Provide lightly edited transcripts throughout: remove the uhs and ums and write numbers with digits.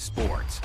Sports.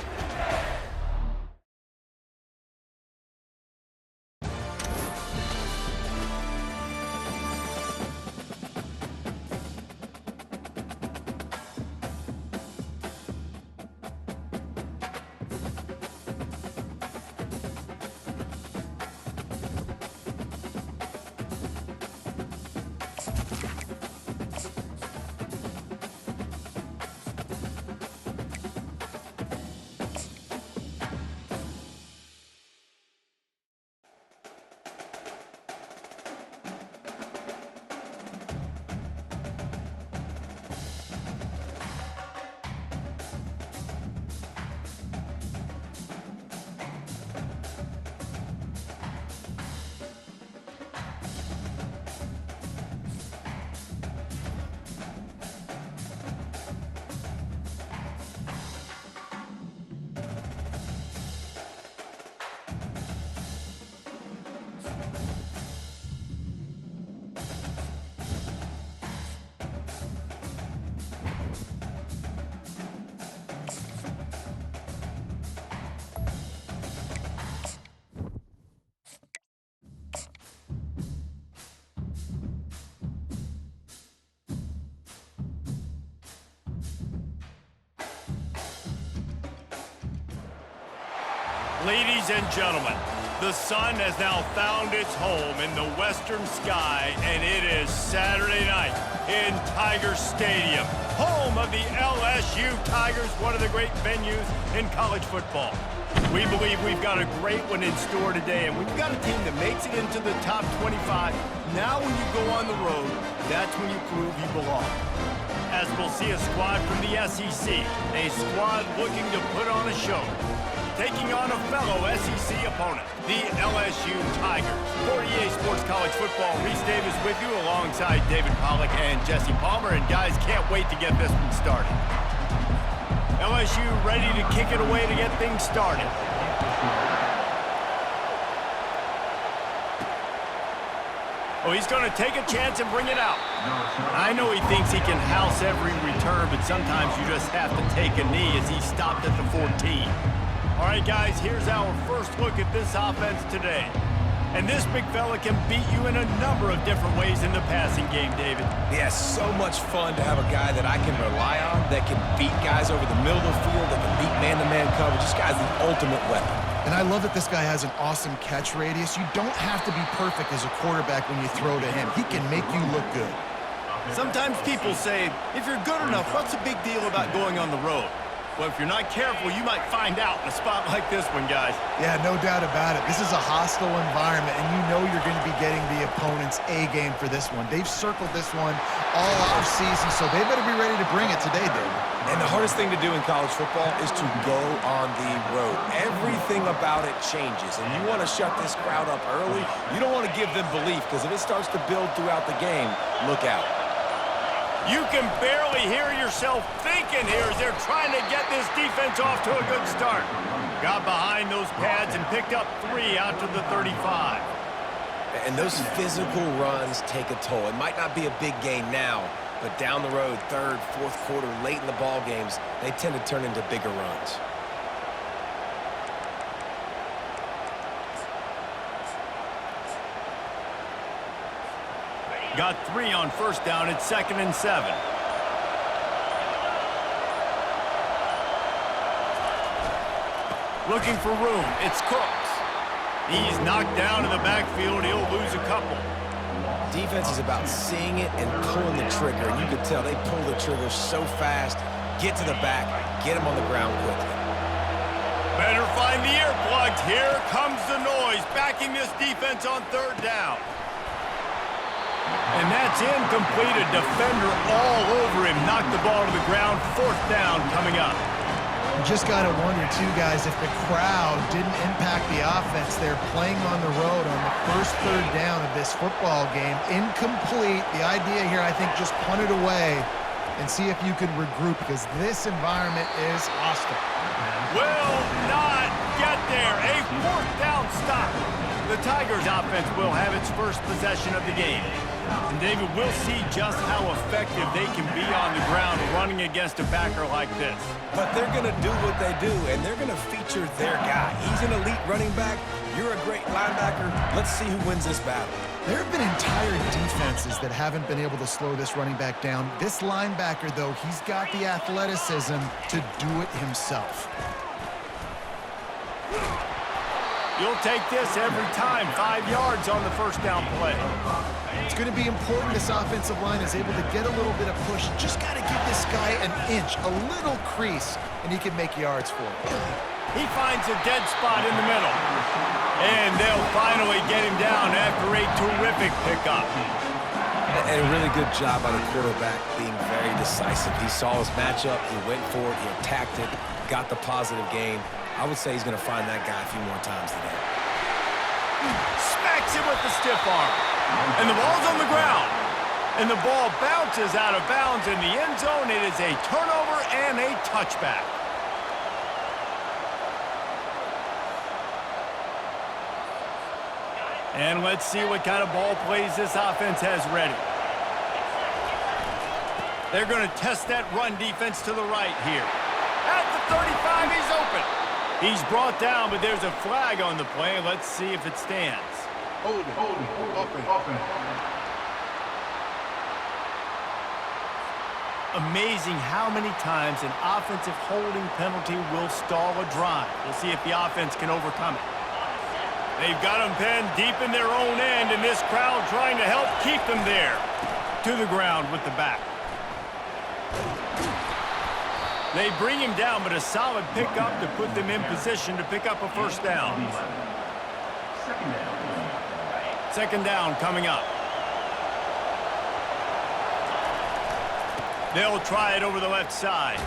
Ladies and gentlemen, the sun has now found its home in the western sky, and it is Saturday night in Tiger Stadium, home of the LSU Tigers, one of the great venues in college football. We believe we've got a great one in store today, and we've got a team that makes it into the top 25. Now when you go on the road, that's when you prove you belong. As we'll see a squad from the SEC, a squad looking to put on a show, taking on a fellow SEC opponent, the LSU Tigers. For EA Sports College Football, Reese Davis with you alongside David Pollack and Jesse Palmer. And guys, can't wait to get this one started. LSU ready to kick it away to get things started. Oh, he's going to take a chance and bring it out. I know he thinks he can house every return, but sometimes you just have to take a knee as he stopped at the 14. All right, guys, here's our first look at this offense today. And this big fella can beat you in a number of different ways in the passing game, David. Yeah, so much fun to have a guy that I can rely on, that can beat guys over the middle of the field, that can beat man-to-man coverage. This guy's the ultimate weapon. And I love that this guy has an awesome catch radius. You don't have to be perfect as a quarterback when you throw to him. He can make you look good. Sometimes people say, if you're good enough, what's the big deal about going on the road? Well, if you're not careful, you might find out in a spot like this one, guys. Yeah, no doubt about it. This is a hostile environment, and you know you're going to be getting the opponent's A game for this one. They've circled this one all offseason, so they better be ready to bring it today, David. And the hardest thing to do in college football is to go on the road. Everything about it changes, and you want to shut this crowd up early. You don't want to give them belief, because if it starts to build throughout the game, look out. You can barely hear yourself thinking here as they're trying to get this defense off to a good start. Got behind those pads and picked up 3 out to the 35. And those physical runs take a toll. It might not be a big gain now, but down the road, third, fourth quarter, late in the ball games, they tend to turn into bigger runs. Got 3 on first down. It's 2nd and 7. Looking for room. It's Cooks. He's knocked down in the backfield. He'll lose a couple. Defense is about seeing it and pulling the trigger. And you can tell they pull the trigger so fast. Get to the back. Get him on the ground quickly. Better find the earplugs. Here comes the noise. Backing this defense on 3rd down. And that's incomplete. A defender all over him. Knocked the ball to the ground. 4th down coming up. You just got to wonder, too, guys, if the crowd didn't impact the offense. They're playing on the road on the first 3rd down of this football game. Incomplete. The idea here, I think, just punt it away and see if you could regroup, because this environment is hostile. Will not get there. A 4th down stop. The Tigers offense will have its first possession of the game. And David, we'll see just how effective they can be on the ground running against a backer like this. But they're going to do what they do, and they're going to feature their guy. He's an elite running back. You're a great linebacker. Let's see who wins this battle. There have been entire defenses that haven't been able to slow this running back down. This linebacker, though, he's got the athleticism to do it himself. You'll take this every time. 5 yards on the first down play. It's going to be important this offensive line is able to get a little bit of push. Just got to give this guy an inch, a little crease, and he can make yards for it. He finds a dead spot in the middle. And they'll finally get him down after a terrific pickup. And a really good job by the quarterback being very decisive. He saw his matchup, he went for it, he attacked it, got the positive gain. I would say he's going to find that guy a few more times today. Smacks him with the stiff arm. And the ball's on the ground. And the ball bounces out of bounds in the end zone. It is a turnover and a touchback. And let's see what kind of ball plays this offense has ready. They're going to test that run defense to the right here. At the 35, he's open. He's brought down, but there's a flag on the play. Let's see if it stands. Hold it, open. Amazing how many times an offensive holding penalty will stall a drive. We'll see if the offense can overcome it. They've got him pinned deep in their own end, and this crowd trying to help keep them there. To the ground with the back. They bring him down, but a solid pickup to put them in position to pick up a first down. Second down coming up. They'll try it over the left side.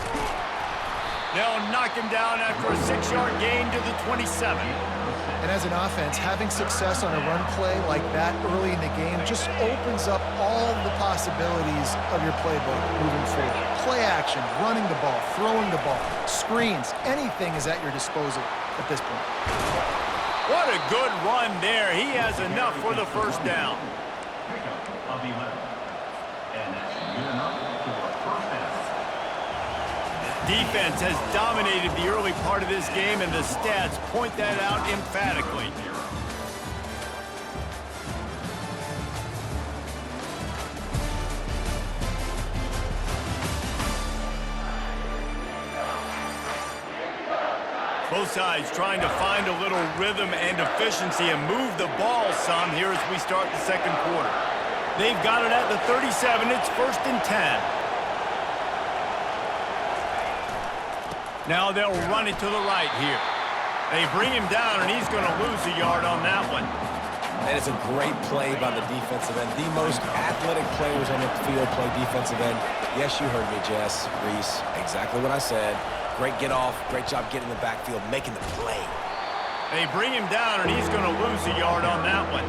They'll knock him down after a 6-yard gain to the 27. And as an offense, having success on a run play like that early in the game just opens up all the possibilities of your playbook moving forward. Play action, running the ball, throwing the ball, screens, anything is at your disposal at this point. What a good run there. He has enough for the first down. Defense has dominated the early part of this game, and the stats point that out emphatically. Both sides trying to find a little rhythm and efficiency and move the ball some here as we start the second quarter. They've got it at the 37. It's 1st and 10. Now they'll run it to the right here. They bring him down, and he's going to lose a yard on that one. And it's a great play by the defensive end. The most athletic players on the field play defensive end. Yes, you heard me, Jess, Reese. Exactly what I said. Great get off. Great job getting in the backfield, making the play. They bring him down, and he's going to lose a yard on that one.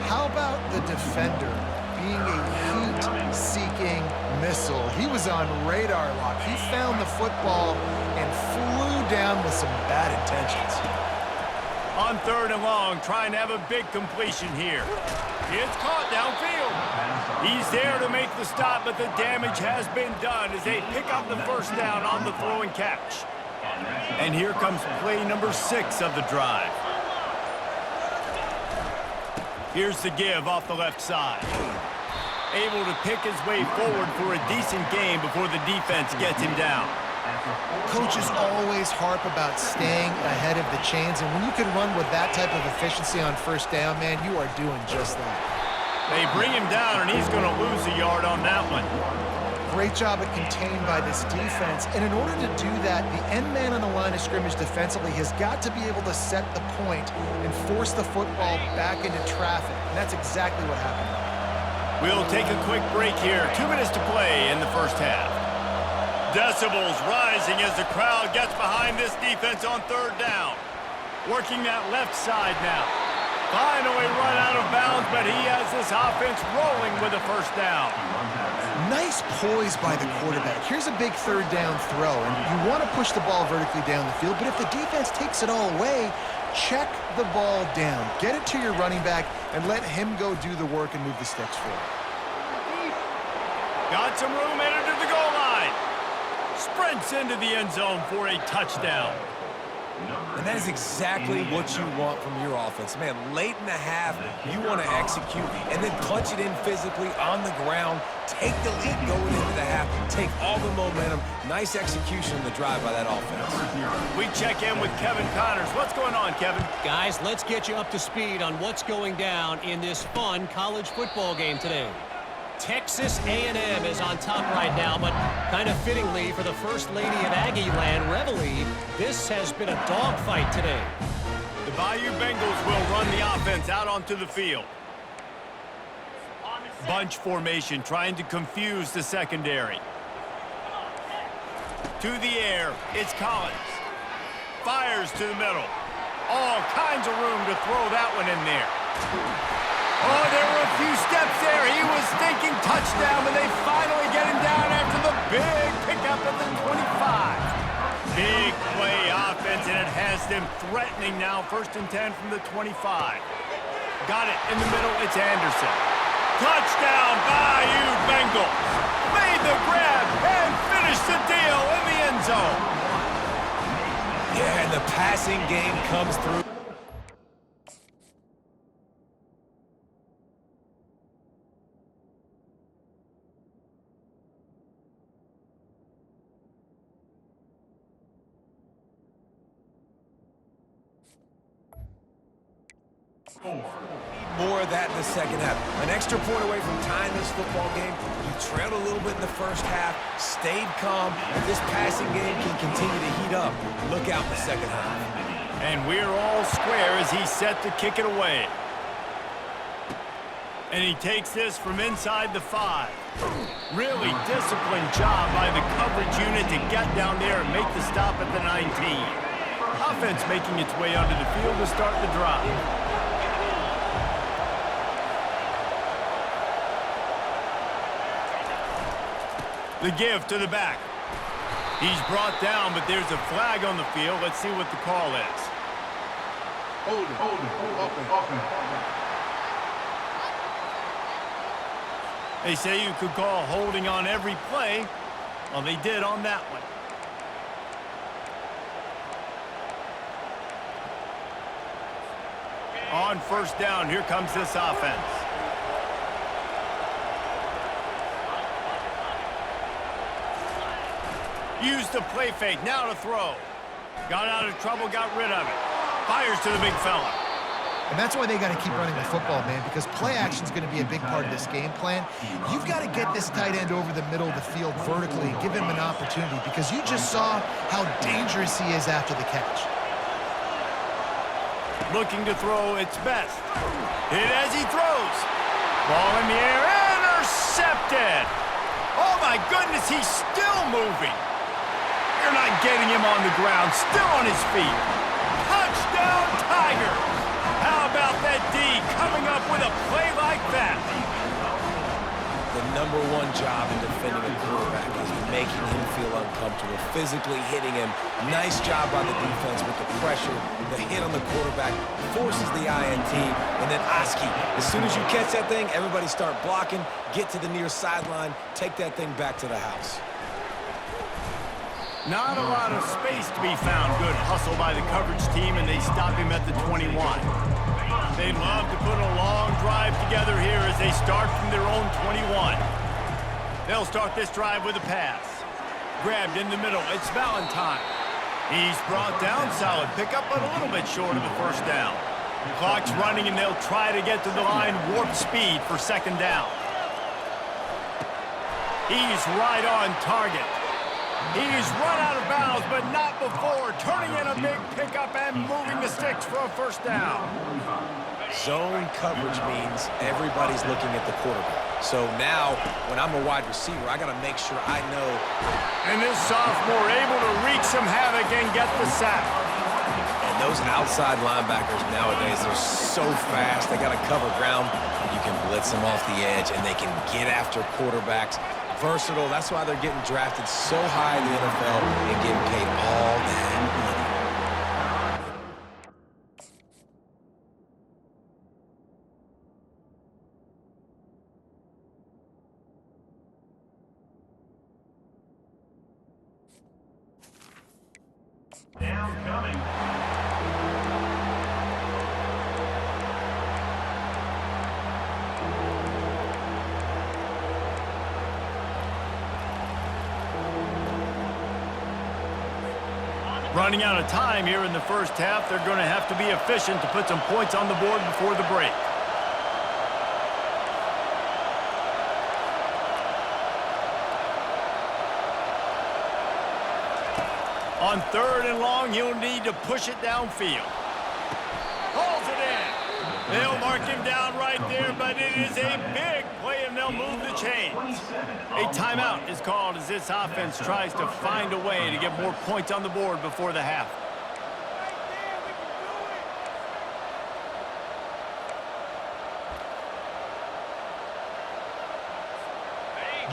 How about the defender being a heat-seeking missile? He was on radar lock. He found the football and flew down with some bad intentions. On 3rd and long, trying to have a big completion here. It's caught downfield. He's there to make the stop, but the damage has been done as they pick up the first down on the throw and catch. And here comes play number 6 of the drive. Here's the give off the left side. Able to pick his way forward for a decent game before the defense gets him down. Coaches always harp about staying ahead of the chains, and when you can run with that type of efficiency on first down, man, you are doing just that. They bring him down, and he's going to lose a yard on that one. Great job at contained by this defense, and in order to do that, the end man on the line of scrimmage defensively has got to be able to set the point and force the football back into traffic, and that's exactly what happened. We'll take a quick break here. 2 minutes to play in the first half. Decibels rising as the crowd gets behind this defense on 3rd down. Working that left side now. Finally run out of bounds, but he has this offense rolling with a first down. Nice poise by the quarterback. Here's a big 3rd down throw, and you want to push the ball vertically down the field, but if the defense takes it all away, check the ball down. Get it to your running back and let him go do the work and move the sticks for you. Got some room headed to the goal line. Sprints into the end zone for a touchdown. And that is exactly what you want from your offense. Man, late in the half, you want to execute and then punch it in physically on the ground. Take the lead going into the half. Take all the momentum. Nice execution on the drive by that offense. We check in with Kevin Connors. What's going on, Kevin? Guys, let's get you up to speed on what's going down in this fun college football game today. Texas A&M is on top right now, but kind of fittingly for the First Lady of Aggie Land, Reveille, this has been a dogfight today. The Bayou Bengals will run the offense out onto the field. Bunch formation trying to confuse the secondary. To the air, it's Collins. Fires to the middle. All kinds of room to throw that one in there. Oh, there were a few steps there. He was thinking touchdown, but they finally get him down after the big pickup at the 25. Big play offense, and it has them threatening now. 1st and 10 from the 25. Got it in the middle. It's Anderson. Touchdown, Bayou Bengals. Made the grab and finished the deal in the end zone. Yeah, and the passing game comes through. More of that in the second half. An extra point away from tying this football game. You trailed a little bit in the first half, stayed calm. If this passing game can continue to heat up, look out in the second half. And we're all square as he's set to kick it away. And he takes this from inside the 5. Really disciplined job by the coverage unit to get down there and make the stop at the 19. Offense making its way onto the field to start the drive. The give to the back. He's brought down, but there's a flag on the field. Let's see what the call is. Hold it, open. They say you could call holding on every play. Well, they did on that one. On 1st down, here comes this offense. Used the play fake, now to throw. Got out of trouble, got rid of it. Fires to the big fella. And that's why they got to keep running the football, man, because play action is going to be a big part of this game plan. You've got to get this tight end over the middle of the field vertically and give him an opportunity, because you just saw how dangerous he is after the catch. Looking to throw its best. Hit as he throws. Ball in the air, intercepted. Oh my goodness, he's still moving. You're not getting him on the ground, still on his feet. Touchdown, Tigers. How about that D coming up with a play like that? The #1 job in defending a quarterback is making him feel uncomfortable, physically hitting him. Nice job by the defense with the pressure. The hit on the quarterback forces the INT. And then Oski, as soon as you catch that thing, everybody start blocking, get to the near sideline, take that thing back to the house. Not a lot of space to be found. Good hustle by the coverage team, and they stop him at the 21. They'd love to put a long drive together here as they start from their own 21. They'll start this drive with a pass. Grabbed in the middle. It's Valentine. He's brought down. Solid pickup, but a little bit short of the 1st down. Clock's running, and they'll try to get to the line warp speed for 2nd down. He's right on target. He's run out of bounds, but not before. Turning in a big pickup and moving the sticks for a 1st down. Zone coverage means everybody's looking at the quarterback. So now, when I'm a wide receiver, I got to make sure I know. And this sophomore able to wreak some havoc and get the sack. And those outside linebackers nowadays, they're so fast. They got to cover ground. And you can blitz them off the edge, and they can get after quarterbacks. Versatile. That's why they're getting drafted so high in the NFL and getting paid all that money. Running out of time here in the first half, they're going to have to be efficient to put some points on the board before the break. On 3rd and long, he'll need to push it downfield. Hauls it in. They'll mark him down right there, but it is a big play, and they'll move the chains. A timeout is called as this offense tries to find a way to get more points on the board before the half.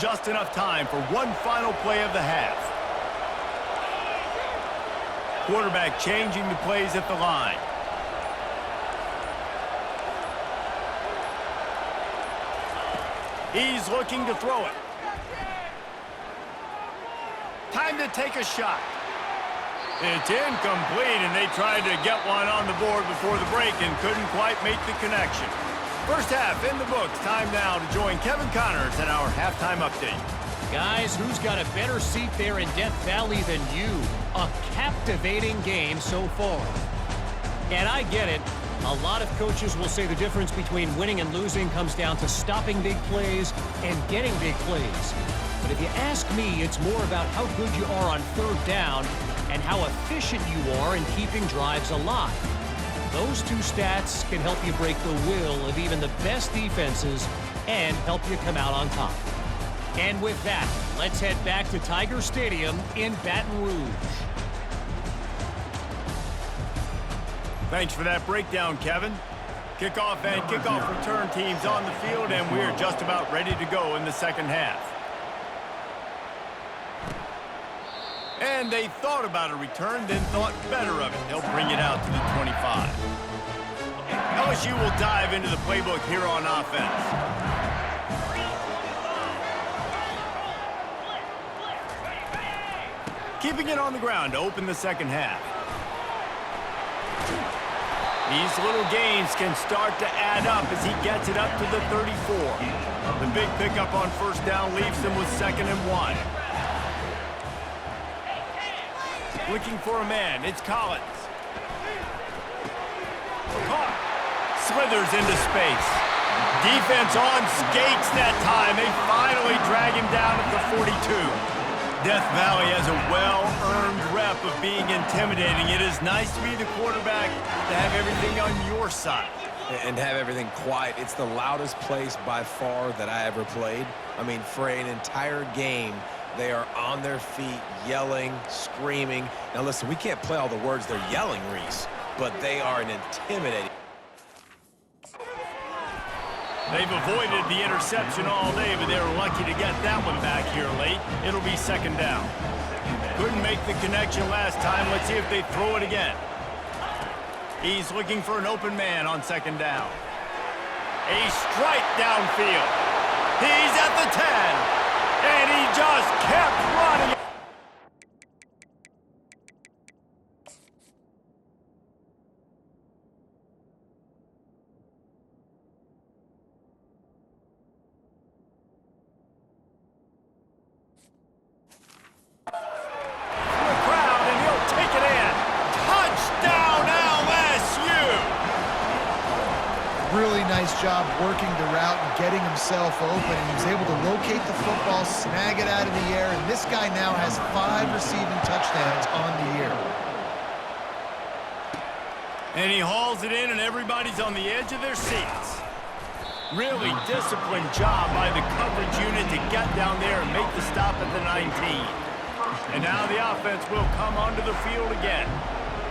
Just enough time for one final play of the half. Quarterback changing the plays at the line. He's looking to throw it. Time to take a shot. It's incomplete, and they tried to get one on the board before the break and couldn't quite make the connection. First half in the books. Time now to join Kevin Connors in our halftime update. Guys, who's got a better seat there in Death Valley than you? A captivating game so far. And I get it. A lot of coaches will say the difference between winning and losing comes down to stopping big plays and getting big plays. But if you ask me, it's more about how good you are on 3rd down and how efficient you are in keeping drives alive. Those two stats can help you break the will of even the best defenses and help you come out on top. And with that, let's head back to Tiger Stadium in Baton Rouge. Thanks for that breakdown, Kevin. Kickoff and kickoff return teams on the field, and we're just about ready to go in the second half. And they thought about a return, then thought better of it. They'll bring it out to the 25. LSU will dive into the playbook here on offense. Keeping it on the ground to open the second half. These little gains can start to add up as he gets it up to the 34. The big pickup on 1st down leaves him with 2nd and 1. Looking for a man, it's Collins. Caught. Slithers into space. Defense on skates that time. They finally drag him down at the 42. Death Valley has a well-earned rep of being intimidating. It is nice to be the quarterback, to have everything on your side. And have everything quiet. It's the loudest place by far that I ever played. I mean, for an entire game, they are on their feet, yelling, screaming. Now listen, we can't play all the words they're yelling, Reese, but they are an intimidating. They've avoided the interception all day, but they were lucky to get that one back here late. It'll be 2nd down. Couldn't make the connection last time. Let's see if they throw it again. He's looking for an open man on 2nd down. A strike downfield. He's at the 10, and he just kept running. Really nice job working the route and getting himself open, and he was able to locate the football, snag it out of the air, and this guy now has 5 receiving touchdowns on the year. And he hauls it in, and everybody's on the edge of their seats. Really disciplined job by the coverage unit to get down there and make the stop at the 19. And now the offense will come onto the field again.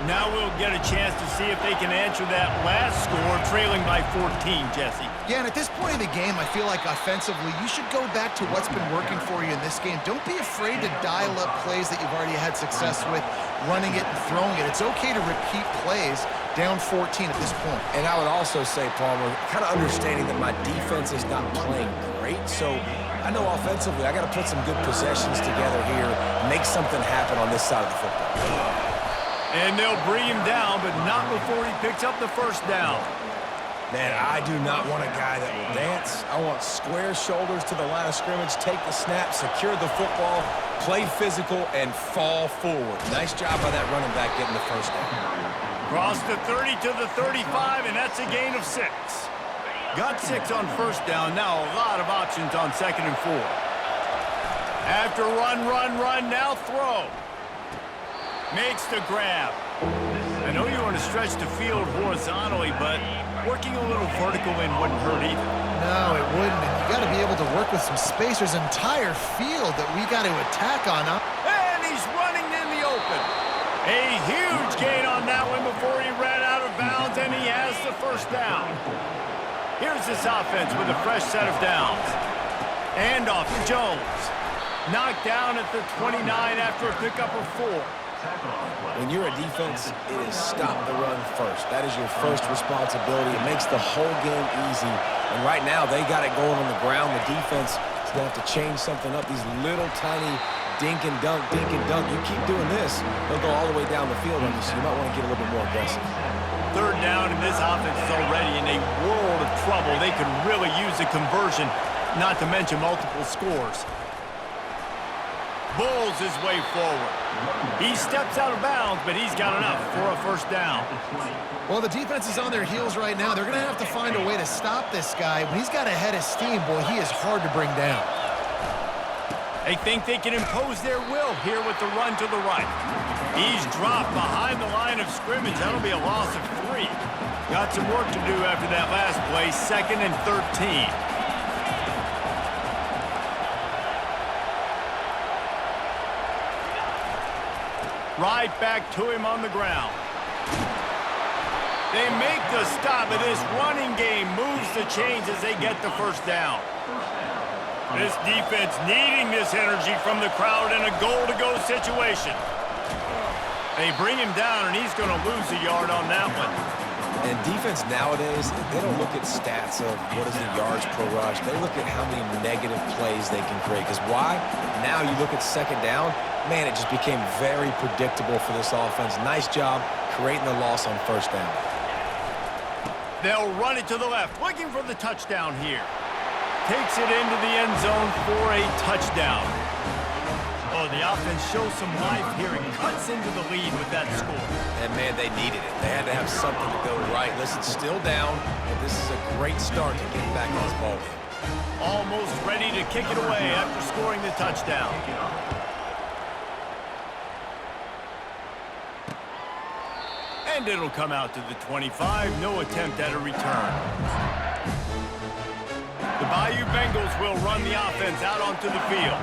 Now we'll get a chance to see if they can answer that last score, trailing by 14, Jesse. Yeah, and at this point in the game, I feel like offensively, you should go back to what's been working for you in this game. Don't be afraid to dial up plays that you've already had success with, running it and throwing it. It's okay to repeat plays down 14 at this point. And I would also say, Palmer, kind of understanding that my defense is not playing great, so I know offensively I got to put some good possessions together here, make something happen on this side of the football. And they'll bring him down, but not before he picks up the 1st down. Man, I do not want a guy that will dance. I want square shoulders to the line of scrimmage, take the snap, secure the football, play physical, and fall forward. Nice job by that running back getting the first down. Cross the 30 to the 35, and that's a gain of 6. Got 6 on first down. Now a lot of options on 2nd and 4. After run, now throw. Makes the grab. I know you want to stretch the field horizontally, but working a little vertical in wouldn't hurt either. No, it wouldn't. And you got to be able to work with some space. There's an entire field that we got to attack on. And he's running in the open. A huge gain on that one before he ran out of bounds, and he has the first down. Here's this offense with a fresh set of downs. And off to Jones. Knocked down at the 29 after a pickup of 4. When you're a defense, it is stop the run first. That is your first responsibility. It makes the whole game easy. And right now, they got it going on the ground. The defense is going to have to change something up. These little tiny dink and dunk. You keep doing this, they'll go all the way down the field on you, so you might want to get a little bit more aggressive. 3rd down, and this offense is already in a world of trouble. They could really use a conversion, not to mention multiple scores. Bulls his way forward. He steps out of bounds, but he's got enough for a first down. Well, the defense is on their heels right now. They're going to have to find a way to stop this guy. When he's got a head of steam, boy, he is hard to bring down. They think they can impose their will here with the run to the right. He's dropped behind the line of scrimmage. That'll be a loss of 3. Got some work to do after that last play. 2nd and 13. Right back to him on the ground. They make the stop, but this running game moves the chains as they get the first down. This defense needing this energy from the crowd in a goal-to-go situation. They bring him down, and he's going to lose a yard on that one. And defense nowadays, they don't look at stats of what is the yards per rush. They look at how many negative plays they can create. Because why? Now you look at 2nd down, man, it just became very predictable for this offense. Nice job creating the loss on 1st down. They'll run it to the left, looking for the touchdown here. Takes it into the end zone for a touchdown. Oh, the offense shows some life here and cuts into the lead with that score. And, man, they needed it. They had to have something to go right. Listen, still down, but this is a great start to get back on this ball game. Almost ready to kick it away after scoring the touchdown. And it'll come out to the 25. No attempt at a return. The Bayou Bengals will run the offense out onto the field.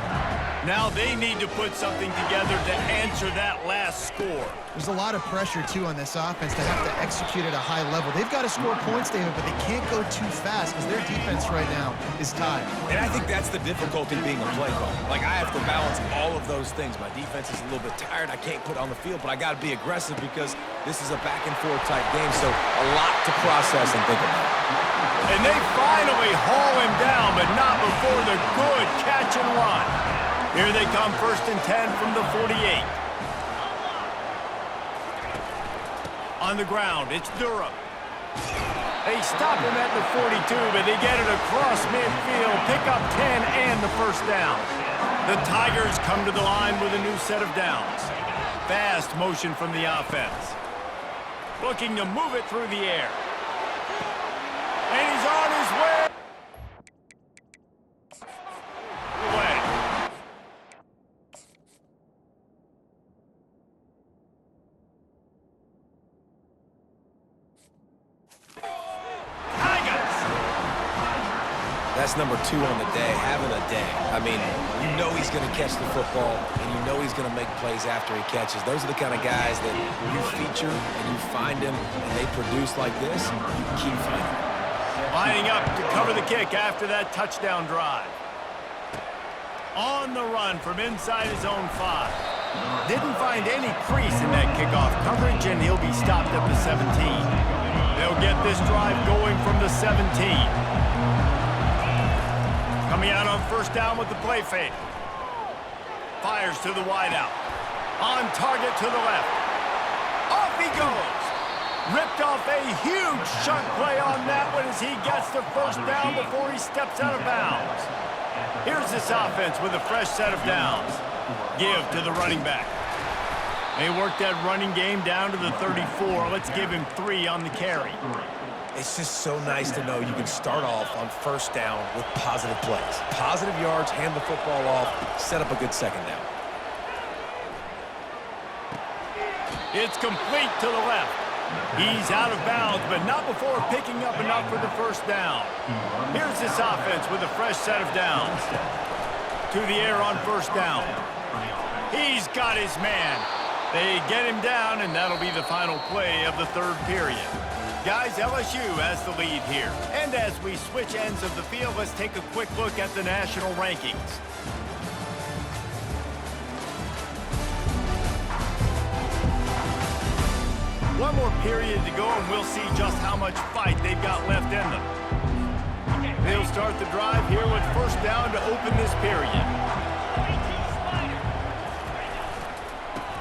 Now they need to put something together to answer that last score. There's a lot of pressure, too, on this offense to have to execute at a high level. They've got to score points, David, but they can't go too fast because their defense right now is tired. And I think that's the difficulty being a play caller. Like, I have to balance all of those things. My defense is a little bit tired. I can't put on the field, but I got to be aggressive because this is a back-and-forth type game, so a lot to process and think about. And they finally haul him down, but not before the good catch and run. Here they come, 1st and 10 from the 48. On the ground, it's Durham. They stop him at the 42, but they get it across midfield, pick up 10 and the first down. The Tigers come to the line with a new set of downs. Fast motion from the offense. Looking to move it through the air. And he's on his way. That's number 2 on the day, having a day. I mean, you know he's going to catch the football, and you know he's going to make plays after he catches. Those are the kind of guys that you feature and you find them, and they produce like this, you keep finding them. Lining up to cover the kick after that touchdown drive. On the run from inside his own 5. Didn't find any crease in that kickoff coverage, and he'll be stopped at the 17. They'll get this drive going from the 17. Coming out on 1st down with the play fake. Fires to the wideout. On target to the left. Off he goes. Ripped off a huge chunk play on that one as he gets the first down before he steps out of bounds. Here's this offense with a fresh set of downs. Give to the running back. They work that running game down to the 34. Let's give him 3 on the carry. It's just so nice to know you can start off on first down with positive plays. Positive yards, hand the football off, set up a good second down. It's complete to the left. He's out of bounds, but not before picking up enough for the first down. Here's this offense with a fresh set of downs. To the air on first down. He's got his man. They get him down, and that'll be the final play of the third period. Guys, LSU has the lead here. And as we switch ends of the field, let's take a quick look at the national rankings. One more period to go, and we'll see just how much fight they've got left in them. They'll start the drive here with first down to open this period.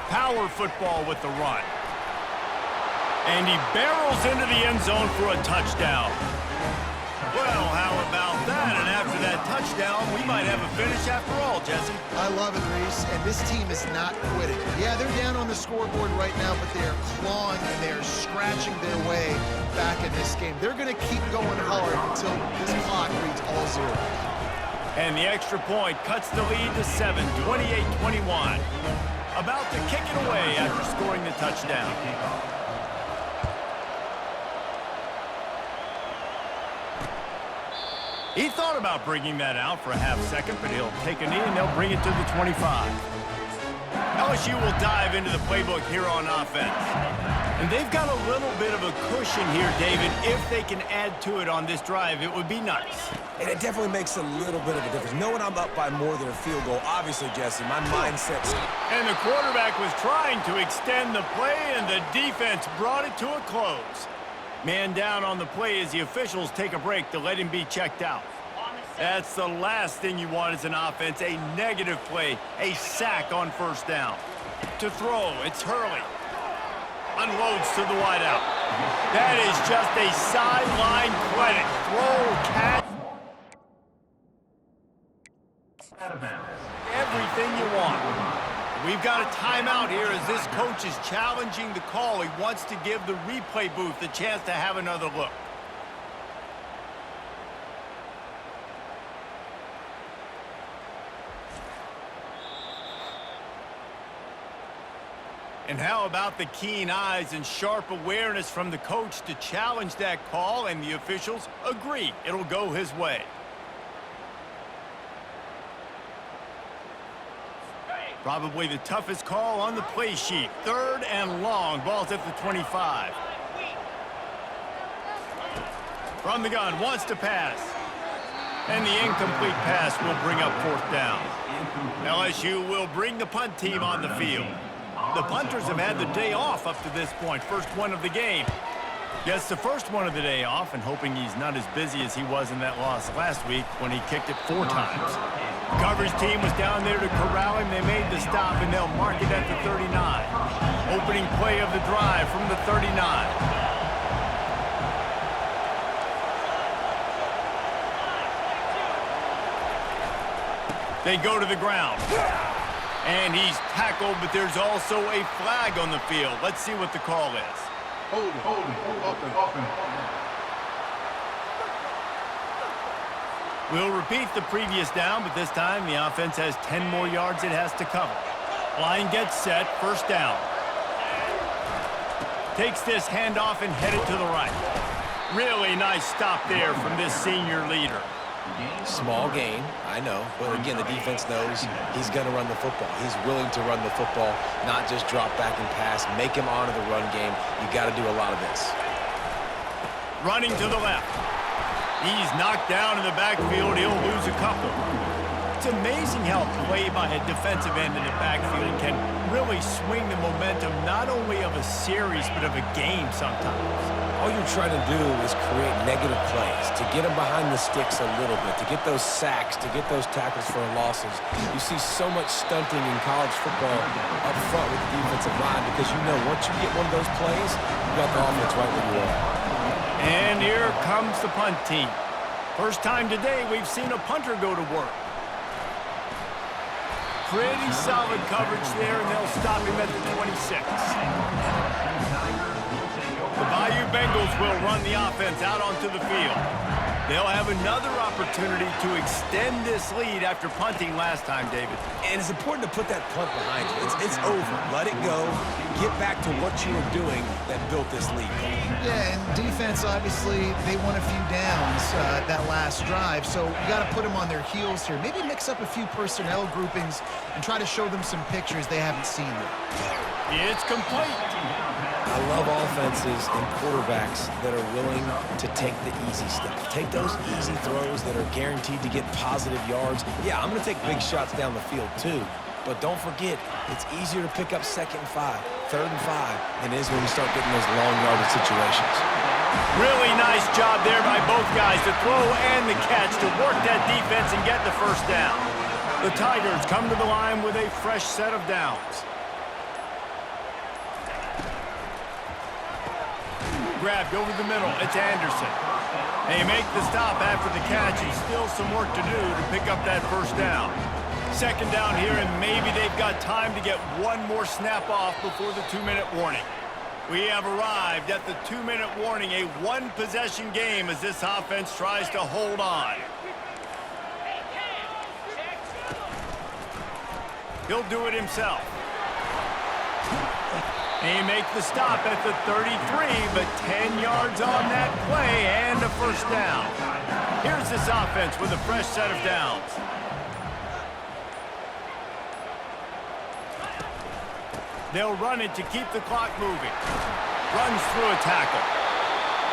Power football with the run. And he barrels into the end zone for a touchdown. Well, how about that? And after that touchdown, we might have a finish after all, Jesse. I love it, Reese, and this team is not quitting. Yeah, they're down on the scoreboard right now, but they are clawing and they are scratching their way back in this game. They're going to keep going hard until this clock reads all zeros. And the extra point cuts the lead to 7, 28-21. About to kick it away after scoring the touchdown. He thought about bringing that out for a half second, but he'll take a knee and they'll bring it to the 25. LSU will dive into the playbook here on offense. And they've got a little bit of a cushion here, David. If they can add to it on this drive, it would be nice. And it definitely makes a little bit of a difference. Knowing I'm up by more than a field goal, obviously, Jesse, my mindset's... And the quarterback was trying to extend the play, and the defense brought it to a close. Man down on the play as the officials take a break to let him be checked out. That's the last thing you want as an offense, a negative play, a sack on first down. To throw, it's Hurley. Unloads to the wideout. That is just a sideline credit. Throw, catch. Everything you want. We've got a timeout here as this coach is challenging the call. He wants to give the replay booth a chance to have another look. And how about the keen eyes and sharp awareness from the coach to challenge that call, and the officials agree it'll go his way. Probably the toughest call on the play sheet. 3rd and long. Ball's at the 25. From the gun, wants to pass. And the incomplete pass will bring up 4th down. LSU will bring the punt team on the field. The punters have had the day off up to this point. First one of the game. Gets the first one of the day off, and hoping he's not as busy as he was in that loss last week when he kicked it 4 times. The coverage team was down there to corral him. They made the stop, and they'll mark it at the 39. Opening play of the drive from the 39. They go to the ground. And he's tackled, but there's also a flag on the field. Let's see what the call is. Hold it, offense. We'll repeat the previous down, but this time the offense has 10 more yards it has to cover. Line gets set, first down. Takes this handoff and headed to the right. Really nice stop there from this senior leader. Small gain, I know, but again, the defense knows he's going to run the football. He's willing to run the football, not just drop back and pass, make him honor the run game. You got to do a lot of this. Running to the left. He's knocked down in the backfield. He'll lose a couple. It's amazing how play by a defensive end in the backfield can really swing the momentum not only of a series but of a game sometimes. All you're trying to do is create negative plays, to get them behind the sticks a little bit, to get those sacks, to get those tackles for losses. You see so much stunting in college football up front with the defensive line because you know once you get one of those plays, you got the offense right where you are. And here comes the punt team. First time today we've seen a punter go to work. Pretty solid coverage there, and they'll stop him at the 26. The Bayou Bengals will run the offense out onto the field. They'll have another opportunity to extend this lead after punting last time, David. And it's important to put that punt behind you. It's over. Let it go. Get back to what you were doing that built this lead. Yeah, and defense, obviously, they won a few downs that last drive, so you got to put them on their heels here. Maybe mix up a few personnel groupings and try to show them some pictures they haven't seen yet. It's complete. I love offenses and quarterbacks that are willing to take the easy stuff. Take those easy throws that are guaranteed to get positive yards. Yeah, I'm going to take big shots down the field too, but don't forget, it's easier to pick up 2nd and 5, 3rd and 5 than it is when you start getting those long yardage situations. Really nice job there by both guys, the throw and the catch to work that defense and get the first down. The Tigers come to the line with a fresh set of downs. Grabbed over the middle. It's Anderson. They make the stop after the catch, and still some work to do to pick up that first down. 2nd down here, and maybe they've got time to get one more snap off before the 2-minute warning. We have arrived at the 2-minute warning, a one-possession game as this offense tries to hold on. He'll do it himself. They make the stop at the 33, but 10 yards on that play and a first down. Here's this offense with a fresh set of downs. They'll run it to keep the clock moving. Runs through a tackle.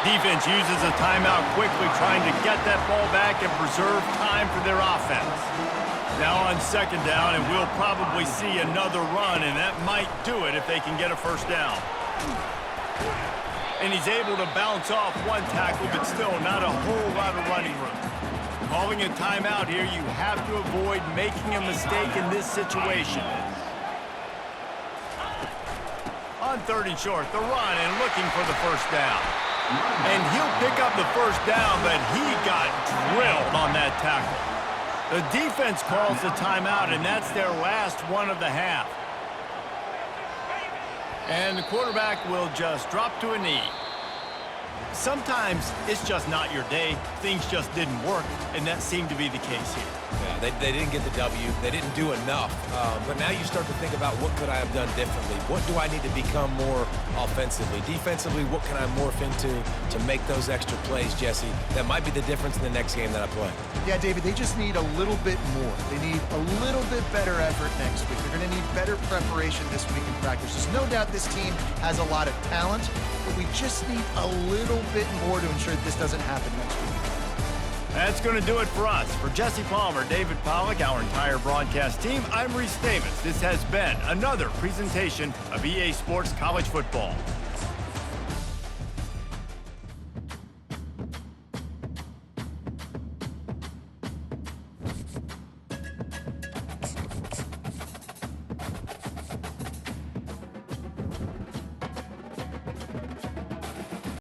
Defense uses a timeout quickly, trying to get that ball back and preserve time for their offense. Now on 2nd down, and we'll probably see another run, and that might do it if they can get a first down. And he's able to bounce off one tackle, but still not a whole lot of running room. Calling a timeout here, you have to avoid making a mistake in this situation. On 3rd and short, the run and looking for the first down. And he'll pick up the first down, but he got drilled on that tackle. The defense calls the timeout, and that's their last one of the half. And the quarterback will just drop to a knee. Sometimes it's just not your day. Things just didn't work, and that seemed to be the case here. Yeah, they didn't get the W. They didn't do enough. But now you start to think about what could I have done differently? What do I need to become more offensively? Defensively, what can I morph into to make those extra plays, Jesse? That might be the difference in the next game that I play. Yeah, David, they just need a little bit more. They need a little bit better effort next week. They're going to need better preparation this week in practice. There's no doubt this team has a lot of talent, but we just need a little bit more to ensure that this doesn't happen next week. That's going to do it for us. For Jesse Palmer, David Pollack, our entire broadcast team, I'm Reese Davis. This has been another presentation of EA Sports College Football.